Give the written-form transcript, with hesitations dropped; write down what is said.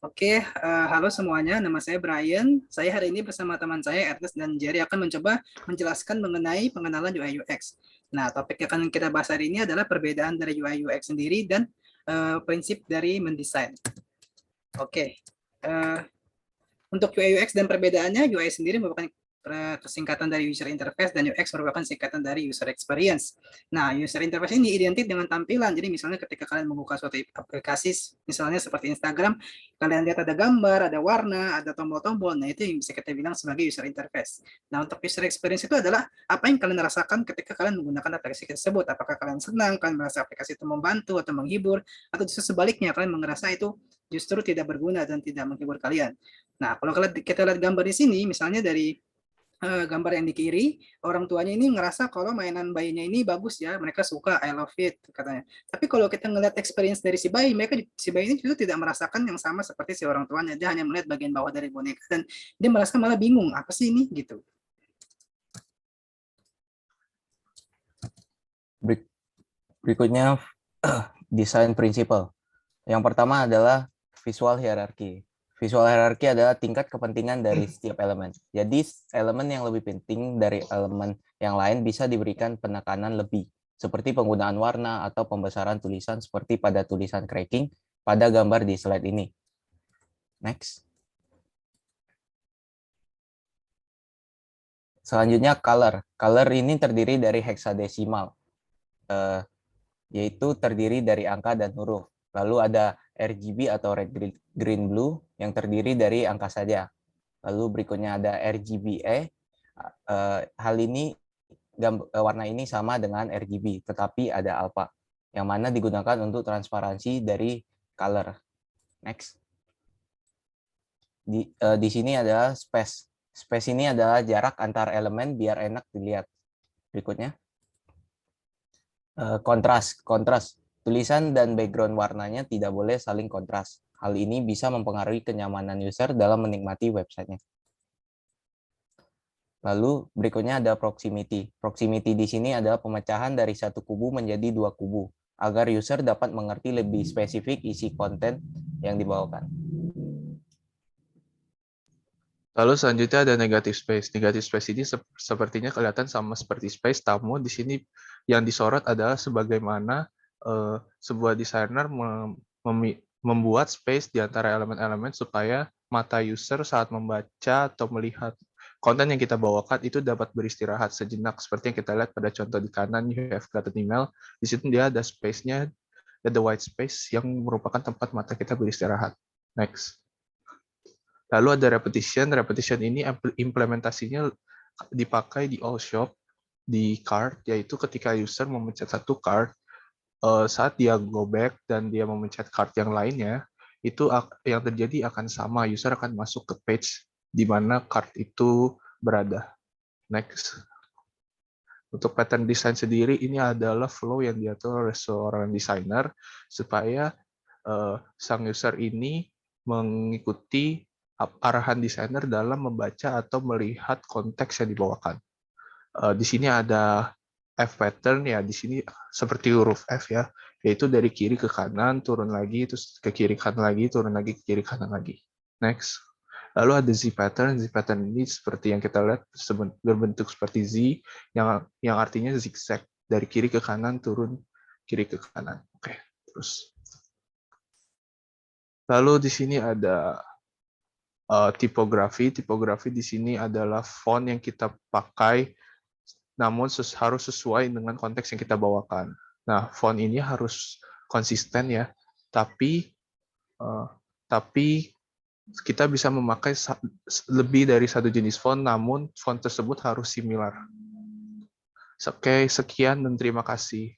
Oke, halo semuanya. Nama saya Brian. Saya hari ini bersama teman saya Ernest dan Jerry akan mencoba menjelaskan mengenai pengenalan UI UX. Nah, topik yang akan kita bahas hari ini adalah perbedaan dari UI UX sendiri dan prinsip dari mendesain. Oke, untuk UI UX dan perbedaannya, UI sendiri merupakan kesingkatan dari user interface dan UX merupakan singkatan dari user experience. Nah, user interface ini identik dengan tampilan. Jadi misalnya ketika kalian membuka suatu aplikasi, misalnya seperti Instagram, kalian lihat ada gambar, ada warna, ada tombol-tombol. Nah, itu yang bisa kita bilang sebagai user interface. Nah, untuk user experience itu adalah apa yang kalian rasakan ketika kalian menggunakan aplikasi tersebut. Apakah kalian senang, kalian merasa aplikasi itu membantu atau menghibur, atau justru sebaliknya, kalian merasa itu justru tidak berguna dan tidak menghibur kalian. Nah, kalau kita lihat gambar di sini, misalnya dari gambar yang di kiri, orang tuanya ini ngerasa kalau mainan bayinya ini bagus ya, mereka suka, I love it katanya. Tapi kalau kita ngeliat experience dari si bayi, si bayi ini juga tidak merasakan yang sama seperti si orang tuanya. Dia hanya melihat bagian bawah dari boneka dan dia merasa malah bingung, apa sih ini gitu. Berikutnya desain principle. Yang pertama adalah visual hierarchy. Visual hierarchy adalah tingkat kepentingan dari setiap elemen. Jadi elemen yang lebih penting dari elemen yang lain bisa diberikan penekanan lebih, seperti penggunaan warna atau pembesaran tulisan seperti pada tulisan cracking pada gambar di slide ini. Next. Selanjutnya color. Color ini terdiri dari heksadesimal, yaitu terdiri dari angka dan huruf. Lalu ada RGB atau red, green, blue yang terdiri dari angka saja. Lalu berikutnya ada RGBA. Hal ini warna ini sama dengan RGB, tetapi ada alpha yang mana digunakan untuk transparansi dari color. Next. Di sini adalah space. Space ini adalah jarak antar elemen biar enak dilihat. Berikutnya. Kontras. Tulisan dan background warnanya tidak boleh saling kontras. Hal ini bisa mempengaruhi kenyamanan user dalam menikmati websitenya. Lalu berikutnya ada proximity. Proximity di sini adalah pemecahan dari satu kubu menjadi dua kubu, agar user dapat mengerti lebih spesifik isi konten yang dibawakan. Lalu selanjutnya ada negative space. Negative space ini sepertinya kelihatan sama seperti space, namun di sini yang disorot adalah sebagaimana sebuah desainer membuat space di antara elemen-elemen supaya mata user saat membaca atau melihat konten yang kita bawakan itu dapat beristirahat sejenak. Seperti yang kita lihat pada contoh di kanan, you have got an email. Di situ dia ada space-nya, ada white space yang merupakan tempat mata kita beristirahat. Next. Lalu ada repetition. Repetition ini implementasinya dipakai di all shop, di cart, yaitu ketika user memencet satu cart, saat dia go back dan dia memencet cart yang lainnya, itu yang terjadi akan sama, user akan masuk ke page di mana cart itu berada. Next. Untuk pattern design sendiri, ini adalah flow yang diatur oleh seorang desainer supaya sang user ini mengikuti arahan desainer dalam membaca atau melihat konteks yang dibawakan. Di sini ada F pattern ya, di sini seperti huruf F ya, yaitu dari kiri ke kanan, turun lagi, terus ke kiri kanan lagi, turun lagi ke kiri kanan lagi. Next. Lalu ada Z pattern. Z pattern ini seperti yang kita lihat berbentuk seperti Z yang artinya zigzag dari kiri ke kanan, turun kiri ke kanan. Oke, terus. Lalu di sini ada tipografi. Tipografi di sini adalah font yang kita pakai, namun harus sesuai dengan konteks yang kita bawakan. Nah, font ini harus konsisten ya, tapi kita bisa memakai lebih dari satu jenis font, namun font tersebut harus similar. Oke, sekian dan terima kasih.